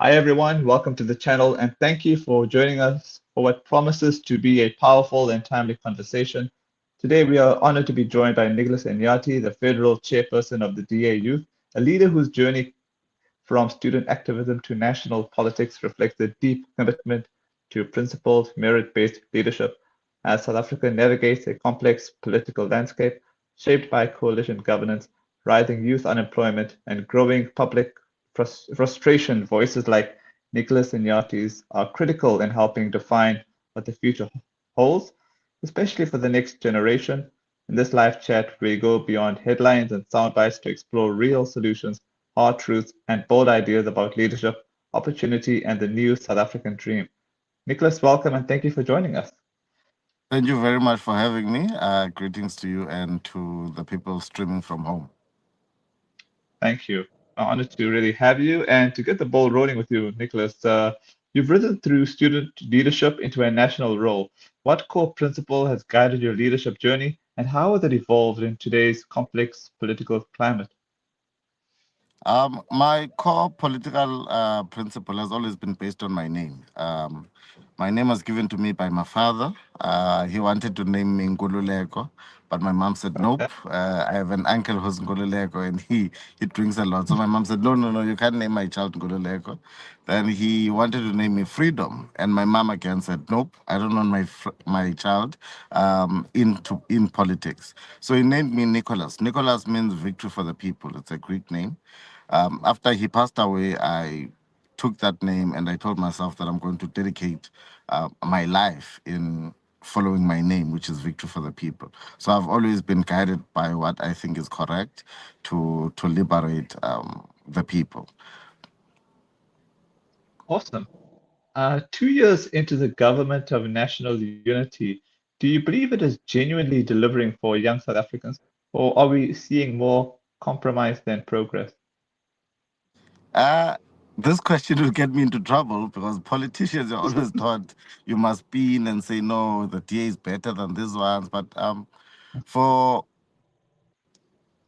Hi, everyone. Welcome to the channel, and thank you for joining us for what promises to be a powerful and timely conversation. Today, we are honored to be joined by Nicholas Nyati, the federal chairperson of the DA Youth, a leader whose journey from student activism to national politics reflects a deep commitment to principled, merit-based leadership as South Africa navigates a complex political landscape shaped by coalition governance, rising youth unemployment, and growing public frustration. Voices like Nicholas Nyati's are critical in helping define what the future holds, especially for the next generation. In this live chat, we go beyond headlines and sound bites to explore real solutions, hard truths, and bold ideas about leadership, opportunity, and the new South African dream. Nicholas, welcome and thank you for joining us. Thank you very much for having me. Greetings to you and to the people streaming from home. Thank you. I'm honored to really have you and to get the ball rolling with you, Nicholas. You've risen through student leadership into a national role. What core principle has guided your leadership journey, and how has it evolved in today's complex political climate? My core political principle has always been based on my name. My name was given to me by my father. He wanted to name me Ngululeko, but my mom said, nope. Okay. I have an uncle who's Ngululeko and he drinks a lot. So my mom said, no, no, no, you can't name my child Ngululeko. Then he wanted to name me Freedom. And my mom again said, nope, I don't want my child in politics. So he named me Nicholas. Nicholas means victory for the people. It's a Greek name. After he passed away, I took that name and I told myself that I'm going to dedicate my life in following my name, which is Victory for the People. So I've always been guided by what I think is correct to liberate the people. Awesome. 2 years into the government of national unity, do you believe it is genuinely delivering for young South Africans, or are we seeing more compromise than progress? Uh, this question will get me into trouble because politicians are always taught you must spin and say, no, the DA is better than these ones. But for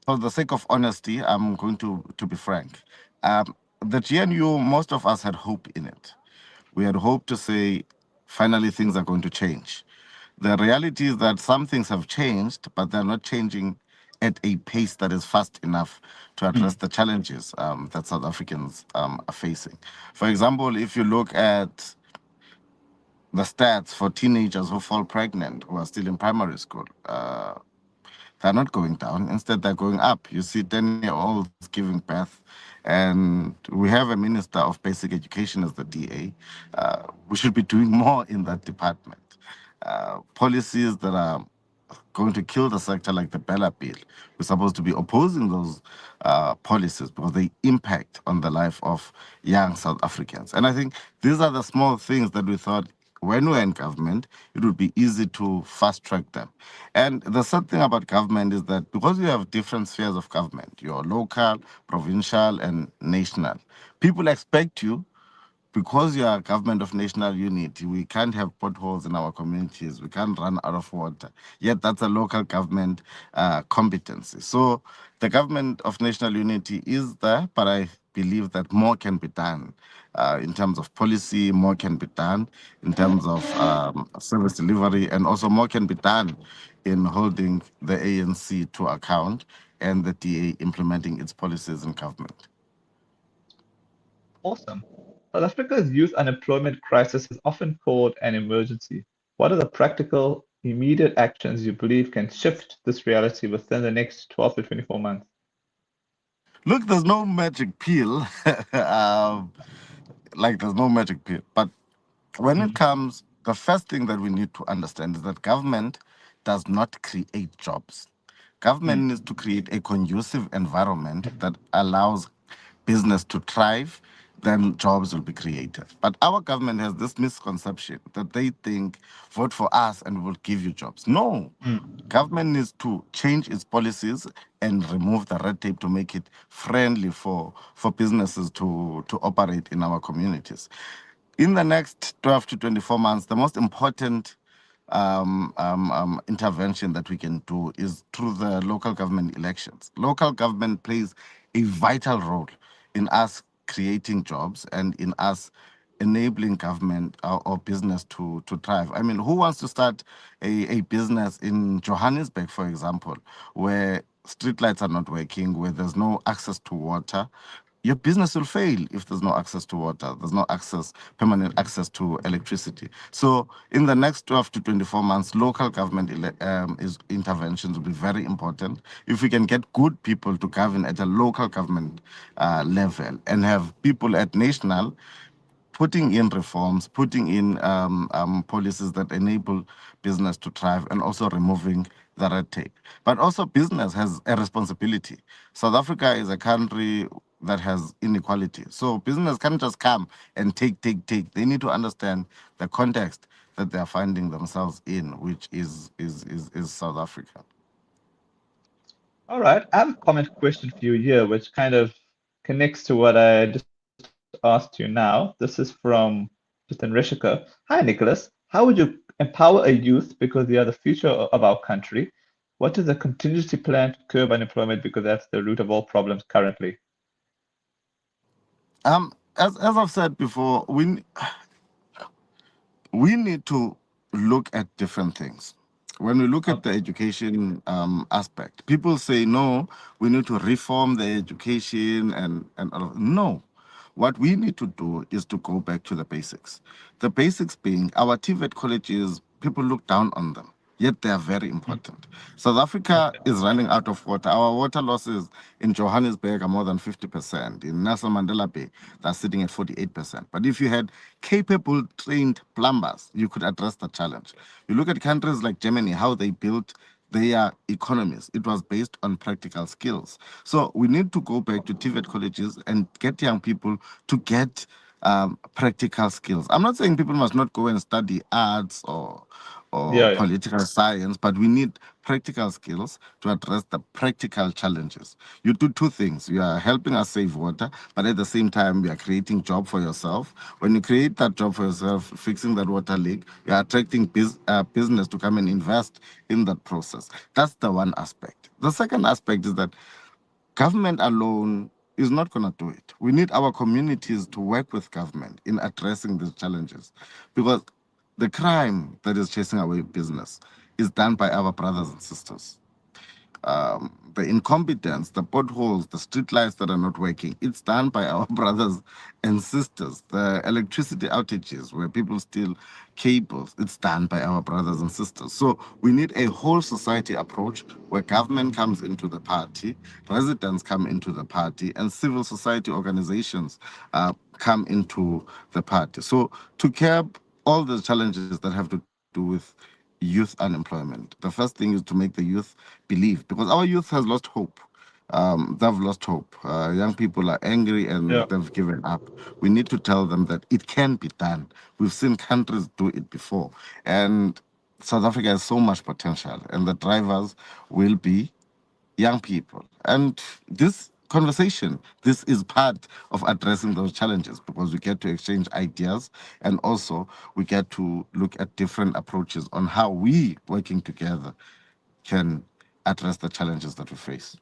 for the sake of honesty, I'm going to be frank. The GNU, most of us had hope in it. We had hope to say, finally, things are going to change. The reality is that some things have changed, but they're not changing at a pace that is fast enough to address Hmm. the challenges that South Africans are facing. For example, if you look at the stats for teenagers who fall pregnant who are still in primary school, they're not going down. Instead, they're going up. You see 10-year-olds giving birth. And we have a minister of basic education as the DA. We should be doing more in that department. Policies that are going to kill the sector, like the Bella Bill, we're supposed to be opposing those policies because they impact on the life of young South Africans. And I think these are the small things that we thought when we're in government, it would be easy to fast track them. And the sad thing about government is that because you have different spheres of government, you're local, provincial, and national, people expect you because you are a government of national unity, we can't have potholes in our communities. We can't run out of water. Yet that's a local government competency. So the government of national unity is there, but I believe that more can be done in terms of policy, more can be done in terms of service delivery, and also more can be done in holding the ANC to account and the DA implementing its policies in government. Awesome. South Africa's youth unemployment crisis is often called an emergency. What are the practical, immediate actions you believe can shift this reality within the next 12 to 24 months? Look, there's no magic pill. Like there's no magic pill. But when it Mm, comes, the first thing that we need to understand is that government does not create jobs. Government mm, needs to create a conducive environment that allows business to thrive, then jobs will be created. But our government has this misconception that they think, vote for us and we'll give you jobs. No. mm. Government needs to change its policies and remove the red tape to make it friendly for businesses to operate in our communities. In the next 12 to 24 months, the most important intervention that we can do is through the local government elections. Local government plays a vital role in us creating jobs and in us enabling government or business to thrive. I mean, who wants to start a business in Johannesburg, for example, where streetlights are not working, where there's no access to water? Your business will fail if there's no access to water, there's no access, permanent access to electricity. So in the next 12 to 24 months, local government is interventions will be very important. If we can get good people to govern at a local government level and have people at national putting in reforms, putting in policies that enable business to thrive, and also removing the red tape. But also, business has a responsibility. South Africa is a country that has inequality. So, business can't just come and take. They need to understand the context that they are finding themselves in, which is South Africa. All right. I have a comment question for you here, which kind of connects to what I just asked you now. This is from just Rishika. Hi, Nicholas. How would you empower a youth because they are the future of our country? What is a contingency plan to curb unemployment because that's the root of all problems currently? As I've said before, we need to look at different things. When we look at the Okay. education aspect, people say, no, we need to reform the education and all of, no. What we need to do is to go back to the basics. The basics being our TVET colleges, people look down on them, yet they are very Mm, important. South Africa okay. is running out of water. Our water losses in Johannesburg are more than 50%. In Nelson Mandela Bay, they're sitting at 48%. But if you had capable, trained plumbers, you could address the challenge. You look at countries like Germany, how they built their economies. It was based on practical skills. So we need to go back to TVET colleges and get young people to get practical skills. I'm not saying people must not go and study arts or Yeah, yeah. political science, but we need practical skills to address the practical challenges. You do two things. You are helping us save water, but at the same time, you are creating job for yourself. When you create that job for yourself, fixing that water leak, you are attracting business to come and invest in that process. That's the one aspect. The second aspect is that government alone is not going to do it. We need our communities to work with government in addressing these challenges because the crime that is chasing away business is done by our brothers and sisters. The incompetence, the potholes, the street lights that are not working, it's done by our brothers and sisters. The electricity outages where people steal cables, it's done by our brothers and sisters. So we need a whole society approach where government comes into the party, residents come into the party, and civil society organizations come into the party. So to curb all the challenges that have to do with youth unemployment. The first thing is to make the youth believe because our youth has lost hope. They've lost hope. Young people are angry and Yeah. they've given up. We need to tell them that it can be done. We've seen countries do it before. And South Africa has so much potential, and the drivers will be young people. And this conversation, this is part of addressing those challenges because we get to exchange ideas and also we get to look at different approaches on how we, working together, can address the challenges that we face.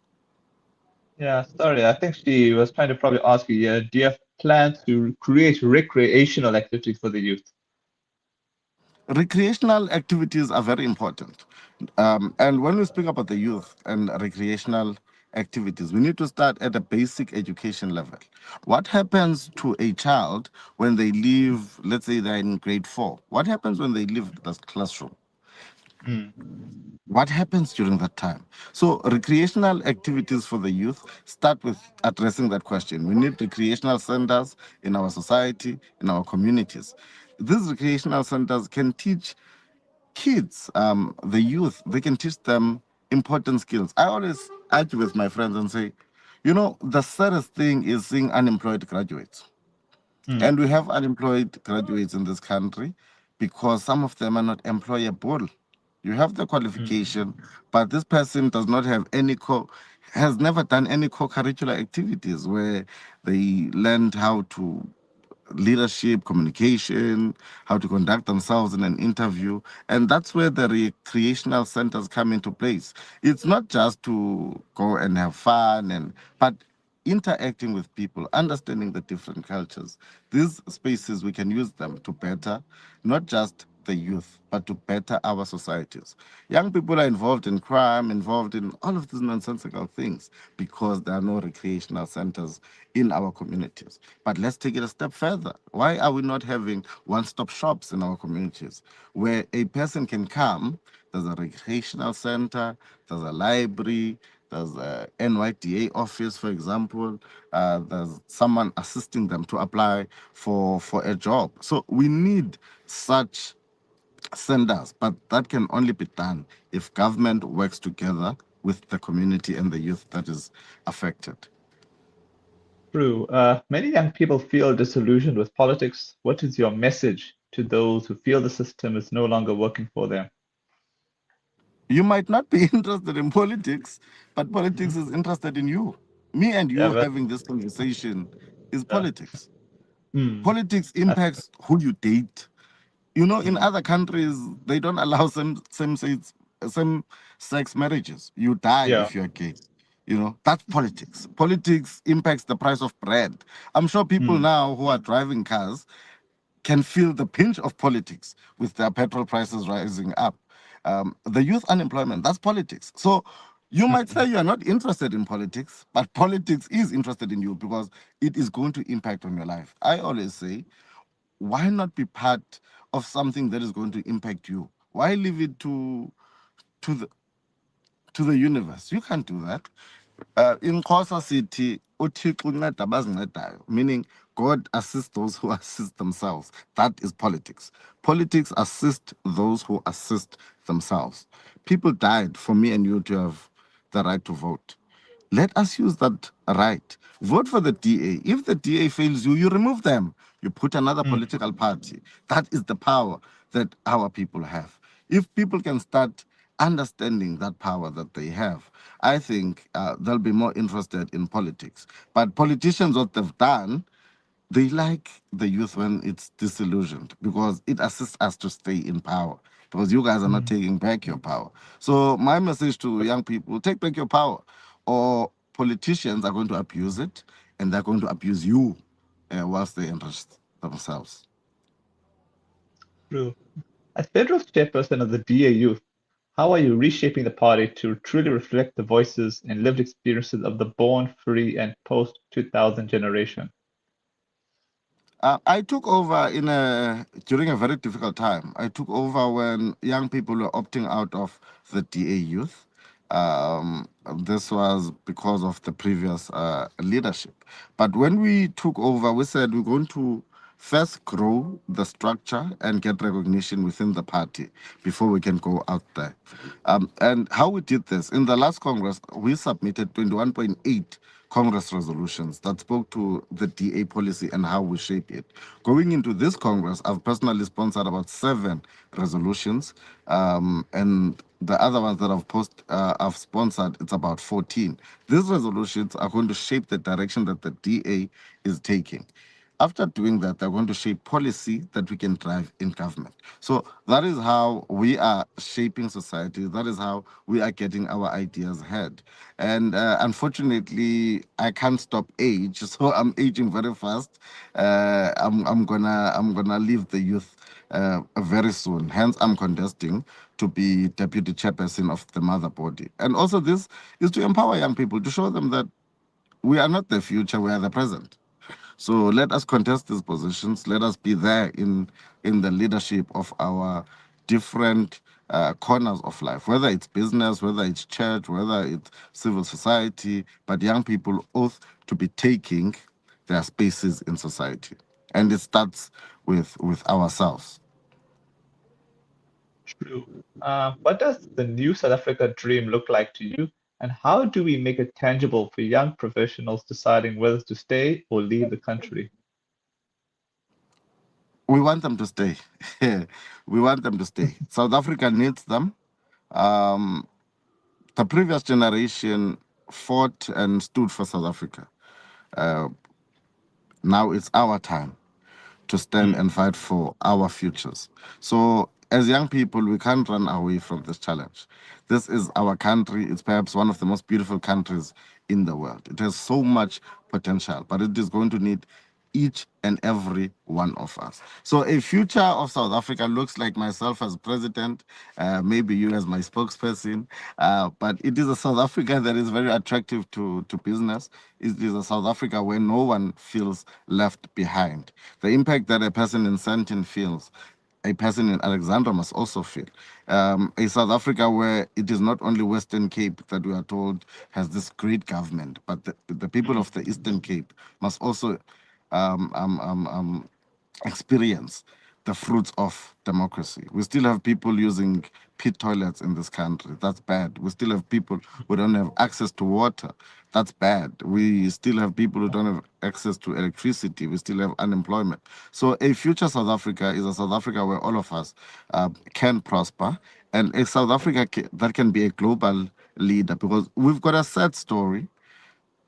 Yeah, sorry. I think she was trying to probably ask you, yeah, do you have plans to create recreational activities for the youth? Recreational activities are very important. And when we speak about the youth and recreational activities, we need to start at a basic education level. What happens to a child when they leave, let's say they're in grade 4? What happens when they leave the classroom? Mm, What happens during that time? So, recreational activities for the youth start with addressing that question. We need recreational centers in our society, in our communities. These recreational centers can teach kids, the youth, they can teach them important skills. I always argue with my friends and say, the saddest thing is seeing unemployed graduates. mm, And we have unemployed graduates in this country because some of them are not employable. You have the mm. qualification, but this person does not have has never done any co-curricular activities where they learned how to leadership, communication, how to conduct themselves in an interview. And that's where the recreational centers come into place. It's not just to go and have fun but interacting with people, understanding the different cultures. These spaces, we can use them to better not just the youth, but to better our societies. Young people are involved in crime, involved in all of these nonsensical things because there are no recreational centers in our communities. But let's take it a step further. Why are we not having one stop shops in our communities where a person can come? There's a recreational center, there's a library, there's a NYDA office, for example. There's someone assisting them to apply for a job. So we need such centers, but that can only be done if government works together with the community and the youth that is affected. True. Many young people feel disillusioned with politics. What is your message to those who feel the system is no longer working for them? You might not be interested in politics, but Mhm. politics is interested in you. Me and Yeah, you but having this conversation is uh, politics. mm, Politics I, impacts who you date. You know, in mm, other countries, they don't allow same sex marriages. You die yeah, if you're gay. You know, that's politics. Politics impacts the price of bread. I'm sure people mm, now who are driving cars can feel the pinch of politics with their petrol prices rising up. The youth unemployment, that's politics. So you might mm, say you are not interested in politics, but politics is interested in you because it is going to impact on your life. I always say, why not be part of something that is going to impact you? Why leave it to the to the universe? You can't do that. In Xhosa City, uThixo unceda abazincedayo, meaning God assists those who assist themselves. That is politics. Politics assist those who assist themselves. People died for me and you to have the right to vote. Let us use that right. Vote for the DA. If the DA fails you, you remove them. You put another mm. political party. That is the power that our people have. If people can start understanding that power that they have, I think they'll be more interested in politics. But politicians, what they've done, they like the youth when it's disillusioned because it assists us to stay in power because you guys are not Mm. taking back your power. So my message to young people, take back your power or politicians are going to abuse it and they're going to abuse you whilst they interest themselves. True. As federal chairperson of the DA Youth, how are you reshaping the party to truly reflect the voices and lived experiences of the born, free, and post 2000 generation? I took over in a during a very difficult time. I took over when young people were opting out of the DA youth. This was because of the previous leadership. But when we took over, we said we're going to first grow the structure and get recognition within the party before we can go out there. And how we did this in the last Congress, we submitted 21.8 Congress resolutions that spoke to the DA policy and how we shape it. Going into this Congress, I've personally sponsored about 7 resolutions, and the other ones that I've sponsored, it's about 14. These resolutions are going to shape the direction that the DA is taking. After doing that, they're going to shape policy that we can drive in government. So that is how we are shaping society. That is how we are getting our ideas heard. And unfortunately, I can't stop age, so I'm aging very fast. I'm gonna leave the youth very soon. Hence, I'm contesting to be deputy chairperson of the mother body. And also, this is to empower young people to show them that we are not the future; we are the present. So let us contest these positions. Let us be there in the leadership of our different corners of life, whether it's business, whether it's church, whether it's civil society. But young people ought to be taking their spaces in society, and it starts with ourselves. True. What does the new South Africa dream look like to you? And how do we make it tangible for young professionals deciding whether to stay or leave the country? We want them to stay. We want them to stay. South Africa needs them. Um, the previous generation fought and stood for South Africa. Uh, Now it's our time to stand Mm, and fight for our futures. So, as young people, we can't run away from this challenge. This is our country. It's perhaps one of the most beautiful countries in the world. It has so much potential, but it is going to need each and every one of us. So a future of South Africa looks like myself as president, maybe you as my spokesperson, but it is a South Africa that is very attractive to business. It is a South Africa where no one feels left behind. The impact that a person in Sandton feels, a person in Alexandra must also feel. A South Africa where it is not only Western Cape that we are told has this great government, but the people of the Eastern Cape must also um, um, um, um, experience the fruits of democracy. We still have people using pit toilets in this country. That's bad. We still have people who don't have access to water. That's bad. We still have people who don't have access to electricity. We still have unemployment. So a future South Africa is a South Africa where all of us can prosper, and a South Africa that can be a global leader, because we've got a sad story,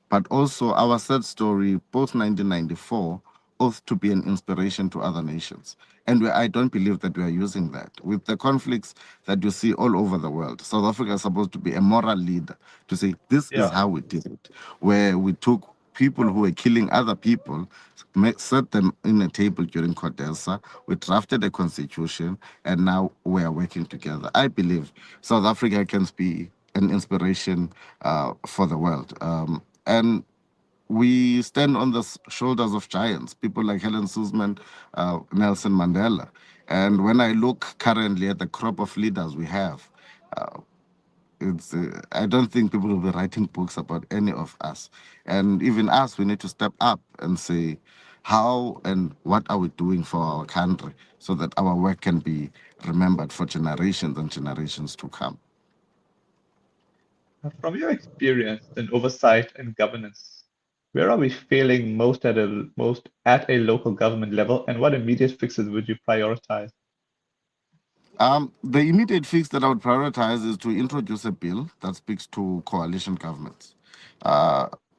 but also our sad story, post 1994, ought to be an inspiration to other nations. And I don't believe that we are using that. With the conflicts that you see all over the world, South Africa is supposed to be a moral leader to say, this is Yeah. how we did it, where we took people who were killing other people, set them in a table during Codesa, we drafted a constitution, and now we are working together. I believe South Africa can be an inspiration for the world. And we stand on the shoulders of giants, people like Helen Suzman, Nelson Mandela. And when I look currently at the crop of leaders we have, it's I don't think people will be writing books about any of us. And even us, we need to step up and say, how and what are we doing for our country so that our work can be remembered for generations and generations to come. From your experience in oversight and governance, where are we failing most at a local government level, and what immediate fixes would you prioritize? The immediate fix that I would prioritize is to introduce a bill that speaks to coalition governments.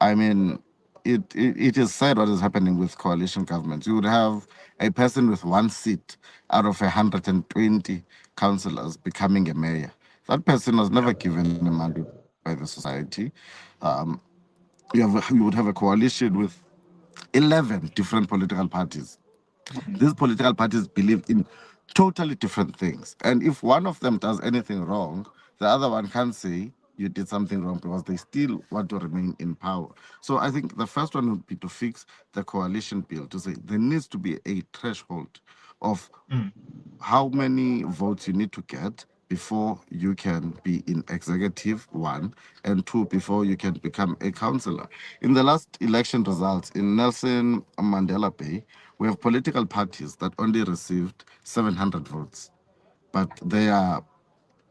I mean, it is sad what is happening with coalition governments. You would have a person with one seat out of 120 councillors becoming a mayor. That person was never Yeah. given a mandate by the society. Um, you would have a coalition with 11 different political parties. These political parties believe in totally different things. And if one of them does anything wrong, the other one can't say you did something wrong because they still want to remain in power. So I think the first one would be to fix the coalition bill to say there needs to be a threshold of Mm. how many votes you need to get before you can be in executive, one, and two, before you can become a councillor. In the last election results in Nelson Mandela Bay, we have political parties that only received 700 votes, but they are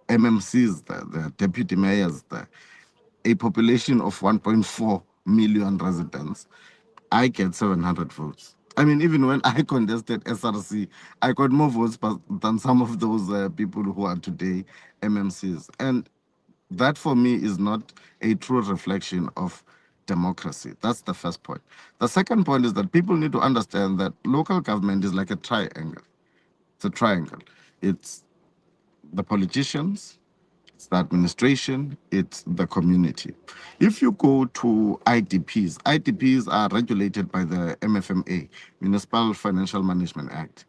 MMCs there, they are deputy mayors there, a population of 1.4 million residents. I get 700 votes. I mean, even when I contested SRC, I got more votes than some of those people who are today MMCs. And that for me is not a true reflection of democracy. That's the first point. The second point is that people need to understand that local government is like a triangle. It's a triangle. It's the politicians, it's the administration, it's the community. If you go to IDPs are regulated by the MFMA, Municipal Financial Management Act.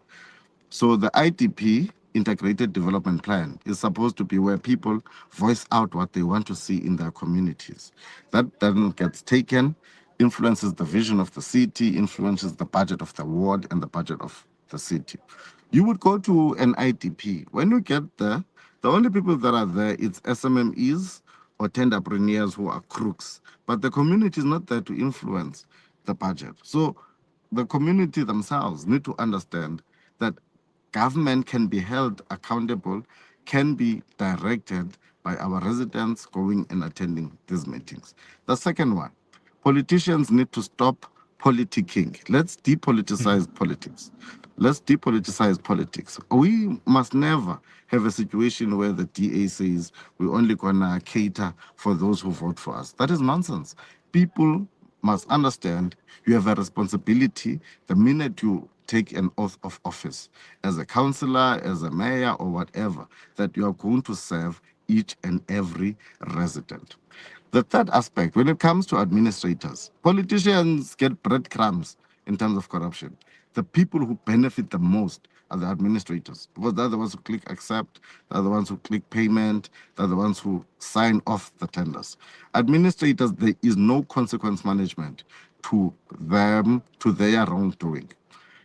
So the IDP, Integrated Development Plan, is supposed to be where people voice out what they want to see in their communities. That then gets taken, influences the vision of the city, influences the budget of the ward and the budget of the city. You would go to an IDP. When you get there, the only people that are there, it's SMMEs or tenderpreneurs who are crooks. But the community is not there to influence the budget. So the community themselves need to understand that government can be held accountable, can be directed by our residents going and attending these meetings. The second one, politicians need to stop politicking. Let's Mm. depoliticize politics. Let's depoliticize politics. We must never have a situation where the DA says we're only gonna cater for those who vote for us. That is nonsense. People must understand you have a responsibility the minute you take an oath of office as a councillor, as a mayor, or whatever, that you are going to serve each and every resident. The third aspect, when it comes to administrators, politicians get breadcrumbs in terms of corruption. The people who benefit the most are the administrators because they're the ones who click accept, they're the ones who click payment, they're the ones who sign off the tenders. Administrators, there is no consequence management to them, to their wrongdoing.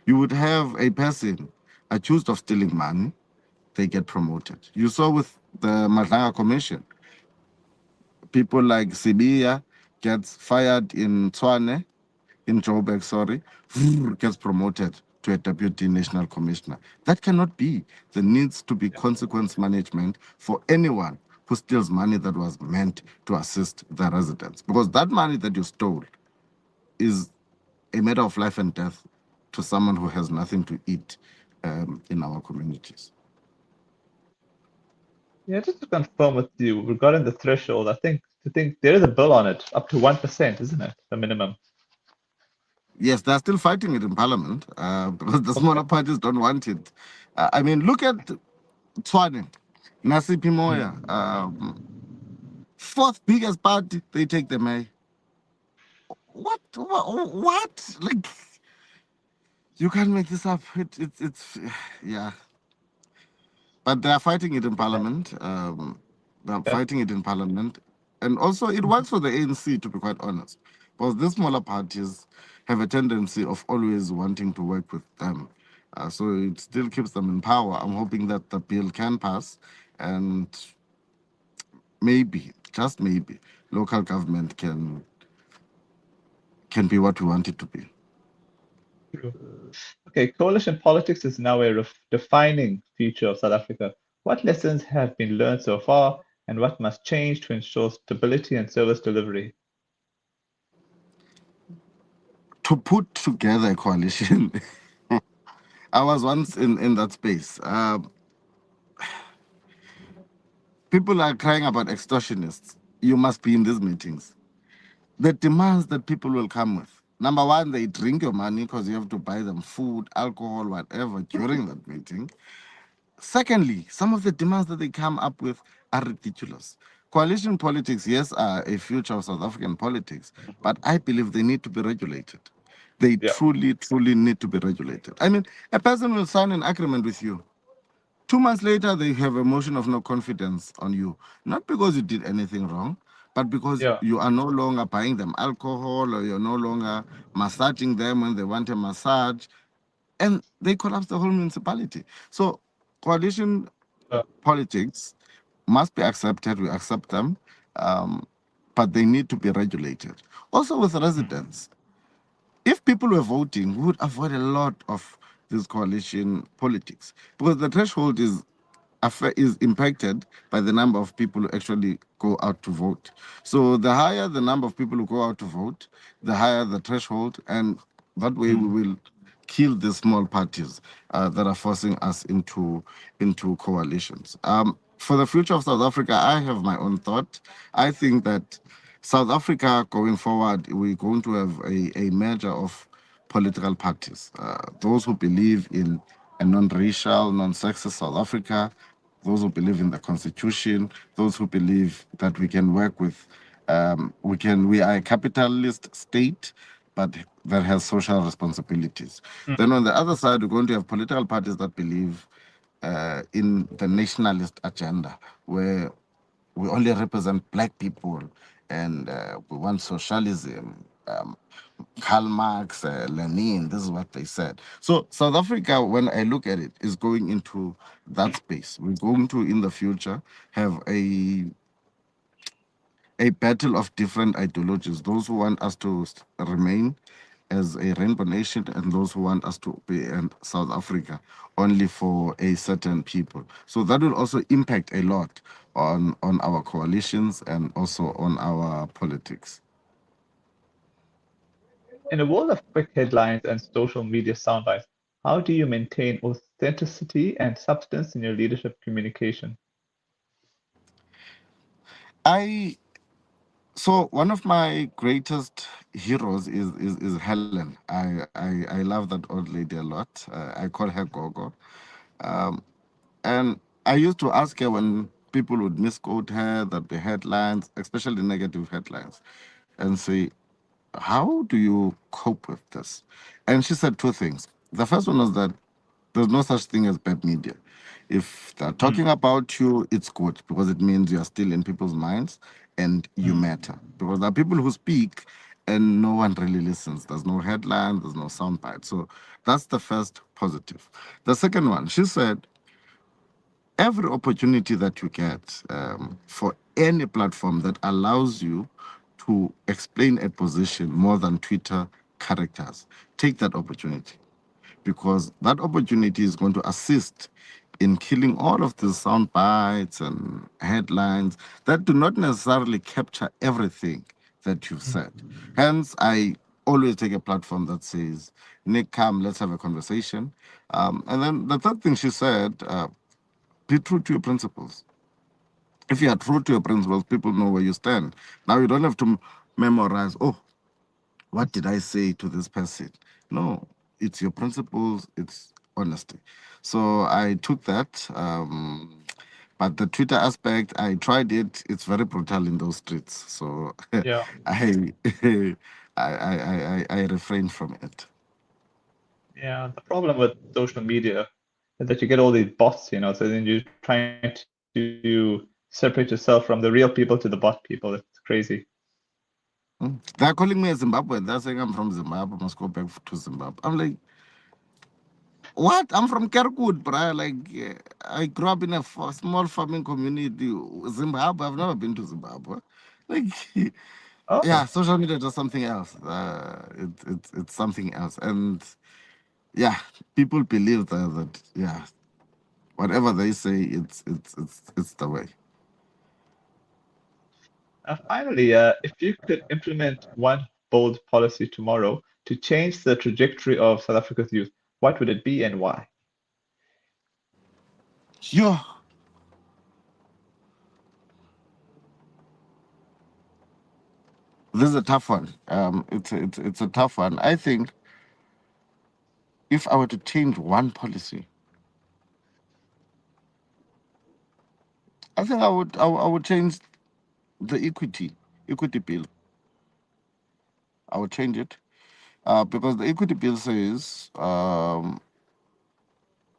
You would have a person accused of stealing money, they get promoted. You saw with the Madlanga Commission, people like Sibia gets fired in Tswane, in Joburg, sorry, gets promoted to a deputy national commissioner. That cannot be. There needs to be consequence management for anyone who steals money that was meant to assist the residents. Because that money that you stole is a matter of life and death to someone who has nothing to eat in our communities. Yeah, just to confirm with you regarding the threshold, I think there is a bill on it, up to 1%, isn't it? The minimum. Yes, they're still fighting it in parliament because the Okay. smaller parties don't want it. I mean, look at Tswane, Nasipi Mm. Moya, fourth biggest party, they take the mayor. What? What? Like, you can't make this up. Yeah. But they are fighting it in Yeah. parliament. They're Yeah. fighting it in parliament. And also, it works for the ANC, to be quite honest. Because these smaller parties have a tendency of always wanting to work with them. So it still keeps them in power. I'm hoping that the bill can pass and maybe, just maybe, local government can be what we want it to be. True. Okay, coalition politics is now a defining feature of South Africa. What lessons have been learned so far, and what must change to ensure stability and service delivery? To put together a coalition, I was once in that space. People are crying about extortionists. You must be in these meetings. The demands that people will come with. Number one, they drink your money because you have to buy them food, alcohol, whatever during that meeting. Secondly, some of the demands that they come up with are ridiculous. Coalition politics, yes, are a future of South African politics, but I believe they need to be regulated. They Yeah, truly, truly need to be regulated. I mean, a person will sign an agreement with you. 2 months later, they have a motion of no confidence on you, not because you did anything wrong, but because yeah, you are no longer buying them alcohol or you're no longer massaging them when they want a massage, and they collapse the whole municipality. So, coalition politics must be accepted. We accept them, um, but they need to be regulated. Also, with residents, if people were voting, we would avoid a lot of this coalition politics because the threshold is impacted by the number of people who actually go out to vote. So the higher the number of people who go out to vote, the higher the threshold, and that way we mm, will kill the small parties that are forcing us into coalitions. For the future of South Africa, I have my own thought. I think that South Africa going forward, we're going to have a merger of political parties. Those who believe in a non-racial, non-sexist South Africa, those who believe in the constitution, those who believe that we can work with, we are a capitalist state, but that has social responsibilities. Then mm, on the other side, we're going to have political parties that believe in the nationalist agenda, where we only represent black people and we want socialism. Karl Marx, Lenin, this is what they said. So South Africa, when I look at it, is going into that space. We're going to, in the future, have a battle of different ideologies. Those who want us to remain as a rainbow nation and those who want us to be in South Africa only for a certain people. So that will also impact a lot on our coalitions and also on our politics. in a world of quick headlines and social media soundbites, how do you maintain authenticity and substance in your leadership communication? I So one of my greatest heroes is Helen. I love that old lady a lot. I call her Gogo. And I used to ask her when people would misquote her, there'd be headlines, especially negative headlines, and say, how do you cope with this? And she said two things. The first one was that there's no such thing as bad media. If they're Mm, talking about you, it's good because it means you're still in people's minds and you mm, matter. Because there are people who speak and no one really listens. There's no headline, there's no soundbite. So that's the first positive. The second one, she said, every opportunity that you get for any platform that allows you to explain a position more than Twitter characters, take that opportunity because that opportunity is going to assist in killing all of the sound bites and headlines that do not necessarily capture everything that you've said. mm. Hence, I always take a platform that says, Nick, come, let's have a conversation. And then the third thing she said, be true to your principles. If you are true to your principles, people know where you stand. Now you don't have to memorize, oh, what did I say to this person? No, it's your principles, it's honesty. So I took that. But the Twitter aspect, I tried it. It's very brutal in those streets. So Yeah, I, I refrain from it. yeah. The problem with social media is that you get all these bots, so then you're trying to separate yourself from the real people to the bot people. It's crazy. They're calling me a Zimbabwean. They're saying I'm from Zimbabwe. I must go back to Zimbabwe. I'm like, what? I'm from Kerkut, bro. Like, I grew up in a small farming community. Zimbabwe. I've never been to Zimbabwe. Like, yeah, Oh, social media is just something else. It's something else, and yeah, people believe that yeah, whatever they say, it's the way. finally, if you could implement one bold policy tomorrow to change the trajectory of South Africa's youth, what would it be and why? Yo, this is a tough one. It's a tough one. I think if I were to change one policy, I think I would change the equity bill. I would change it because the equity bill says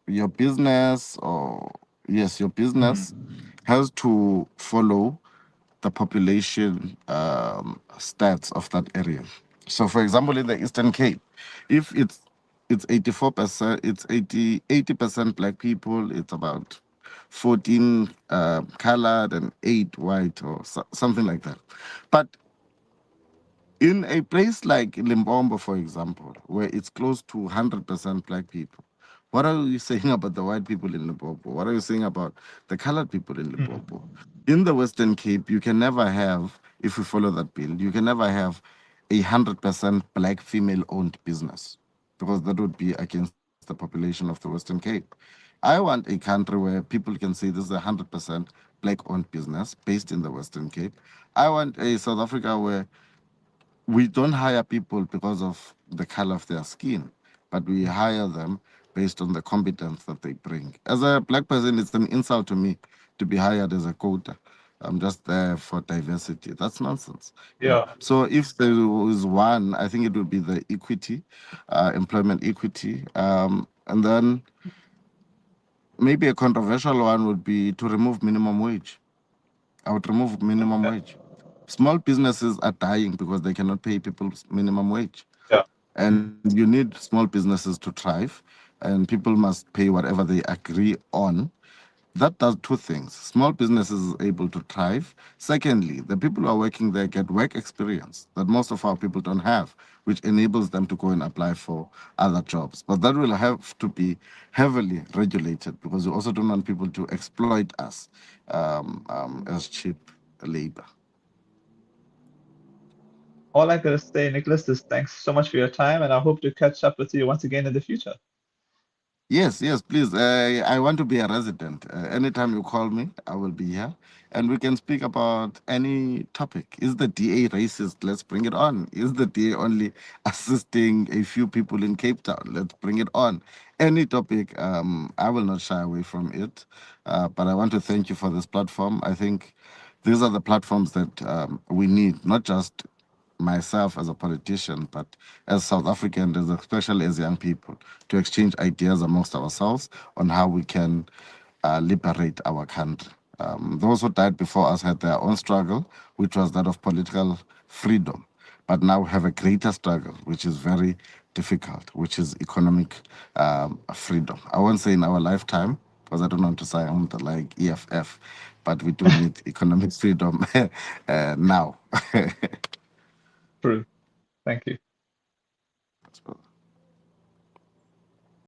your business or yes, your business Mm, has to follow the population stats of that area. So, for example, in the Eastern Cape, if it's 84%, it's 80% black people, it's about 14 colored and 8 white or something like that. But in a place like Limbombo, for example, where it's close to 100% black people, what are you saying about the white people in Limpopo? What are you saying about the colored people in Limpopo? mm, In the Western Cape, you can never have, if we follow that bill, you can never have 100% black female-owned business because that would be against the population of the Western Cape. I want a country where people can say this is 100% black-owned business based in the Western Cape. I want a South Africa where we don't hire people because of the color of their skin, but we hire them based on the competence that they bring. As a black person, it's an insult to me to be hired as a quota. I'm just there for diversity. That's nonsense. yeah. So if there was one, I think it would be the equity, employment equity. And then maybe a controversial one would be to remove minimum wage. I would remove minimum Okay. wage. Small businesses are dying because they cannot pay people minimum wage. Yeah. And you need small businesses to thrive, and people must pay whatever they agree on. That does two things. Small businesses is able to thrive. Secondly, the people who are working there get work experience that most of our people don't have, which enables them to go and apply for other jobs. But that will have to be heavily regulated because we also don't want people to exploit us as cheap labor. All I gotta say, Nicholas, is thanks so much for your time, and I hope to catch up with you once again in the future. Yes, yes, please. I want to be a resident. Anytime you call me, I will be here. And we can speak about any topic. Is the DA racist? Let's bring it on. Is the DA only assisting a few people in Cape Town? Let's bring it on. Any topic, I will not shy away from it. But I want to thank you for this platform. I think these are the platforms that we need, not just myself as a politician, but as South Africans, especially as young people, to exchange ideas amongst ourselves on how we can liberate our country. Those who died before us had their own struggle, which was that of political freedom. But now we have a greater struggle, which is very difficult, which is economic freedom. I won't say in our lifetime, because I don't want to sound like EFF, but we do need economic freedom now. True. Thank you.